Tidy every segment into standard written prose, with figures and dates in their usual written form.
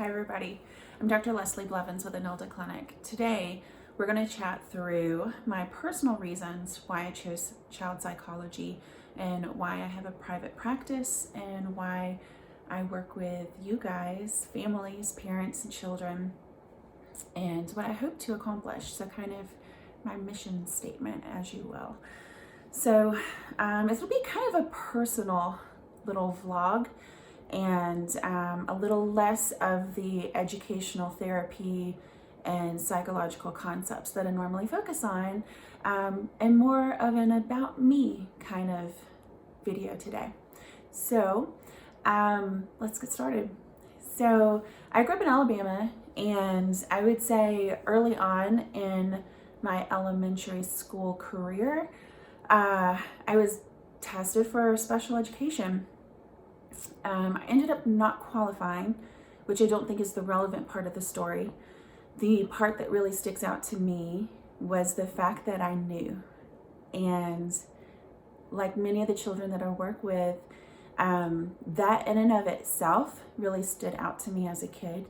Hi everybody, I'm Dr. Leslie Blevins with Enilda Clinic. Today we're going to chat through my personal reasons why I chose child psychology and why I have a private practice and why I work with you guys, families, parents, and children, and what I hope to accomplish. So kind of my mission statement, as you will. So it'll be kind of a personal little vlog and a little less of the educational therapy and psychological concepts that I normally focus on, and more of an about me kind of video today. So let's get started. So I grew up in Alabama, and I would say early on in my elementary school career, I was tested for special education. I ended up not qualifying, which I don't think is the relevant part of the story. The part that really sticks out to me was the fact that I knew. And like many of the children that I work with, that in and of itself really stood out to me as a kid,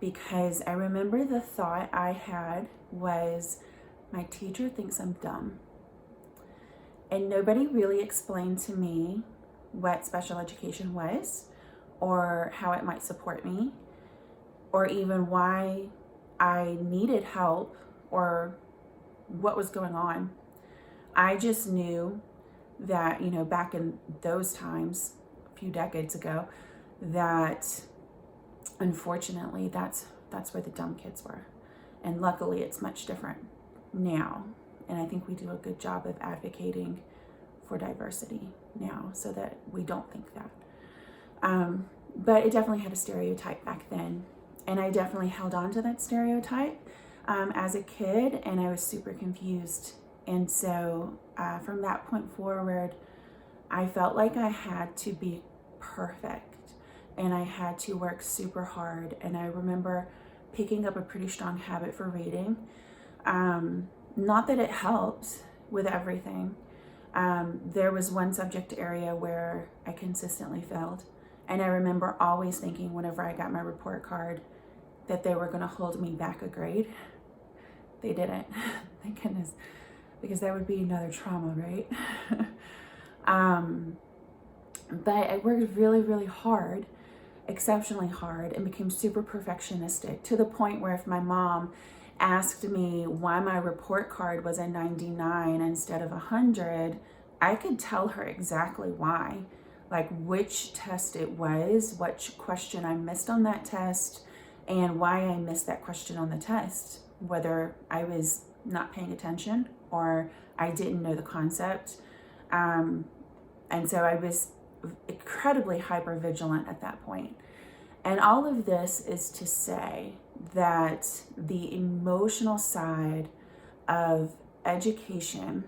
because I remember the thought I had was, my teacher thinks I'm dumb. And nobody really explained to me what special education was, or how it might support me, or even why I needed help, or what was going on. I just knew that, back in those times, a few decades ago, that unfortunately that's where the dumb kids were. And luckily it's much different now. And I think we do a good job of advocating for diversity now so that we don't think that. But it definitely had a stereotype back then. And I definitely held on to that stereotype as a kid, and I was super confused. And so from that point forward, I felt like I had to be perfect and I had to work super hard. And I remember picking up a pretty strong habit for reading. Not that it helped with everything. There was one subject area where I consistently failed. And I remember always thinking whenever I got my report card that they were going to hold me back a grade. They didn't, thank goodness, because that would be another trauma, right? But I worked really, really hard, exceptionally hard, and became super perfectionistic, to the point where if my mom asked me why my report card was a 99 instead of 100, I could tell her exactly why, like which test it was, which question I missed on that test, and why I missed that question on the test, whether I was not paying attention or I didn't know the concept. And so I was incredibly hyper vigilant at that point. And all of this is to say that the emotional side of education,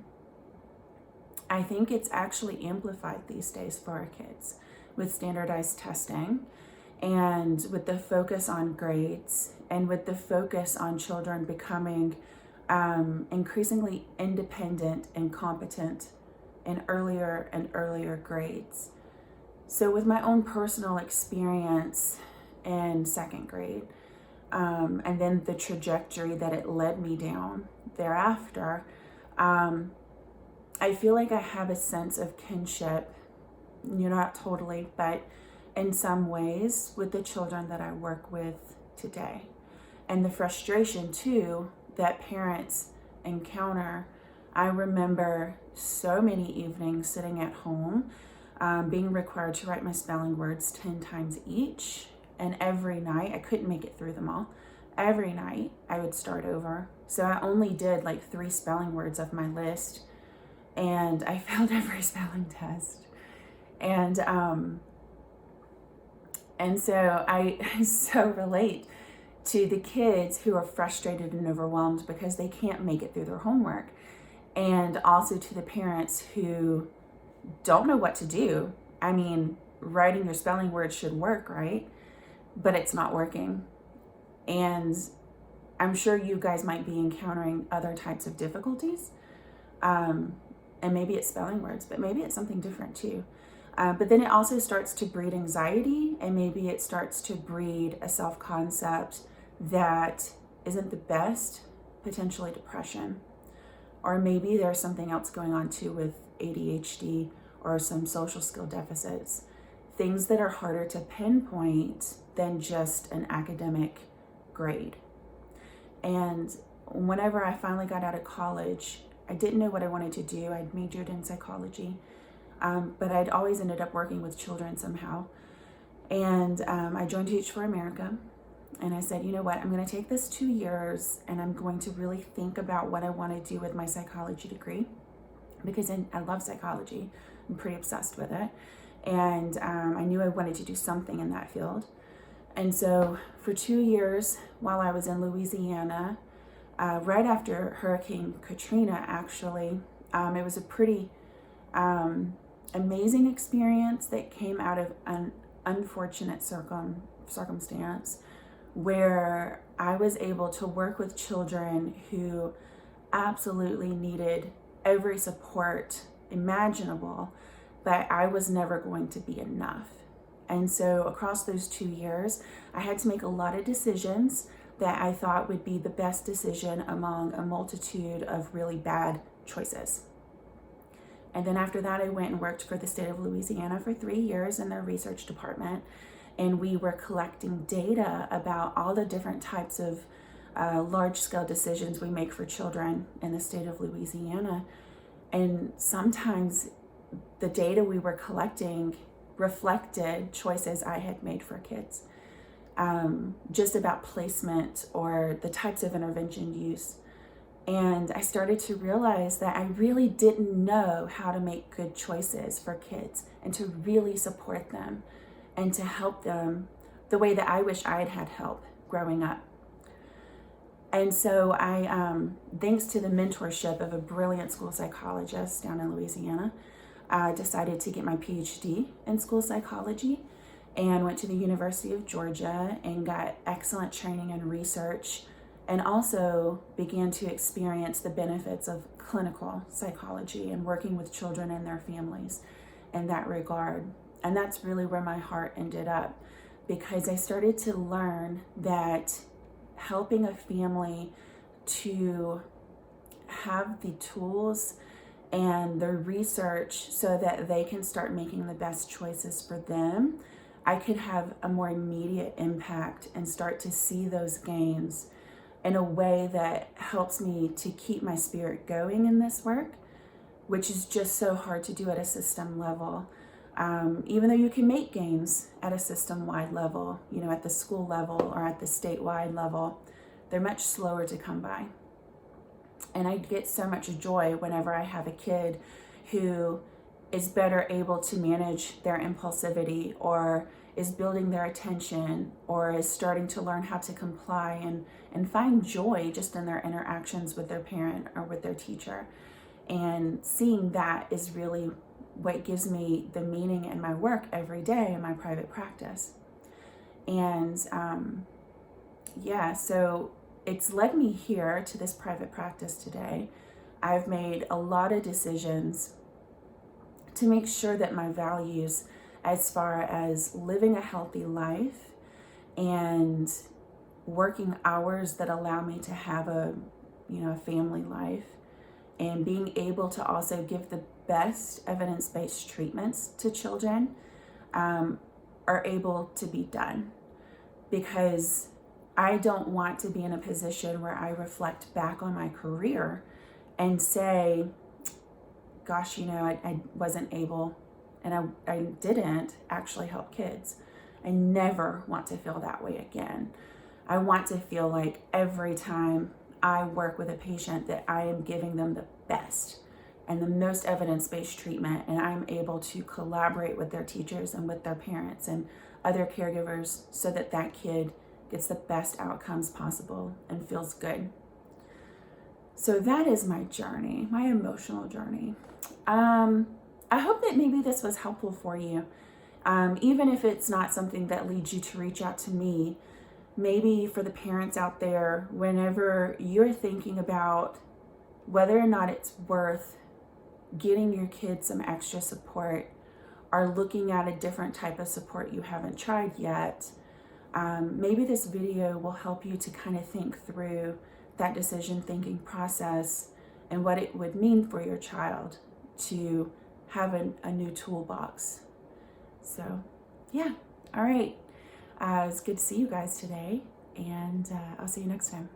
I think it's actually amplified these days for our kids with standardized testing and with the focus on grades and with the focus on children becoming increasingly independent and competent in earlier and earlier grades. So with my own personal experience in second grade, and then the trajectory that it led me down thereafter, I feel like I have a sense of kinship, not totally, but in some ways, with the children that I work with today. And the frustration too that parents encounter. I remember so many evenings sitting at home, being required to write my spelling words 10 times each. And every night, I couldn't make it through them all. Every night I would start over. So I only did like 3 spelling words of my list, and I failed every spelling test. And so I so relate to the kids who are frustrated and overwhelmed because they can't make it through their homework. And also to the parents who don't know what to do. I mean, writing your spelling words should work, right? But it's not working. And I'm sure you guys might be encountering other types of difficulties. And maybe it's spelling words, but maybe it's something different too. But then it also starts to breed anxiety, and maybe it starts to breed a self-concept that isn't the best, potentially depression. Or maybe there's something else going on too with ADHD or some social skill deficits, things that are harder to pinpoint than just an academic grade. And whenever I finally got out of college, I didn't know what I wanted to do. I'd majored in psychology, but I'd always ended up working with children somehow. And I joined Teach for America. And I said, you know what, I'm going to take this 2 years and I'm going to really think about what I want to do with my psychology degree, because I love psychology. I'm pretty obsessed with it. And I knew I wanted to do something in that field. And so for 2 years, while I was in Louisiana, right after Hurricane Katrina, actually, it was a pretty amazing experience that came out of an unfortunate circumstance where I was able to work with children who absolutely needed every support imaginable, but I was never going to be enough. And so across those 2 years, I had to make a lot of decisions that I thought would be the best decision among a multitude of really bad choices. And then after that, I went and worked for the state of Louisiana for 3 years in their research department. And we were collecting data about all the different types of large-scale decisions we make for children in the state of Louisiana. And sometimes the data we were collecting reflected choices I had made for kids, just about placement or the types of intervention used. And I started to realize that I really didn't know how to make good choices for kids and to really support them and to help them the way that I wish I had had help growing up. And so I, thanks to the mentorship of a brilliant school psychologist down in Louisiana, decided to get my PhD in school psychology and went to the University of Georgia and got excellent training and research, and also began to experience the benefits of clinical psychology and working with children and their families in that regard. And that's really where my heart ended up, because I started to learn that helping a family to have the tools and the research so that they can start making the best choices for them, I could have a more immediate impact and start to see those gains in a way that helps me to keep my spirit going in this work, which is just so hard to do at a system level. Even though you can make gains at a system-wide level, you know, at the school level or at the statewide level, they're much slower to come by. And I get so much joy whenever I have a kid who is better able to manage their impulsivity, or is building their attention, or is starting to learn how to comply and find joy just in their interactions with their parent or with their teacher. And seeing that is really what gives me the meaning in my work every day in my private practice. And so it's led me here to this private practice today. I've made a lot of decisions to make sure that my values as far as living a healthy life and working hours that allow me to have a family life, and being able to also give the best evidence-based treatments to children are able to be done. Because I don't want to be in a position where I reflect back on my career and say, gosh, I wasn't able and I didn't actually help kids. I never want to feel that way again. I want to feel like every time I work with a patient that I am giving them the best and the most evidence-based treatment, and I'm able to collaborate with their teachers and with their parents and other caregivers so that that kid gets the best outcomes possible and feels good. So that is my journey, my emotional journey. I hope that maybe this was helpful for you. Even if it's not something that leads you to reach out to me, maybe for the parents out there, whenever you're thinking about whether or not it's worth getting your kids some extra support, are looking at a different type of support you haven't tried yet, maybe this video will help you to kind of think through that decision thinking process and what it would mean for your child to have a new toolbox. So yeah, all right. It's good to see you guys today, and I'll see you next time.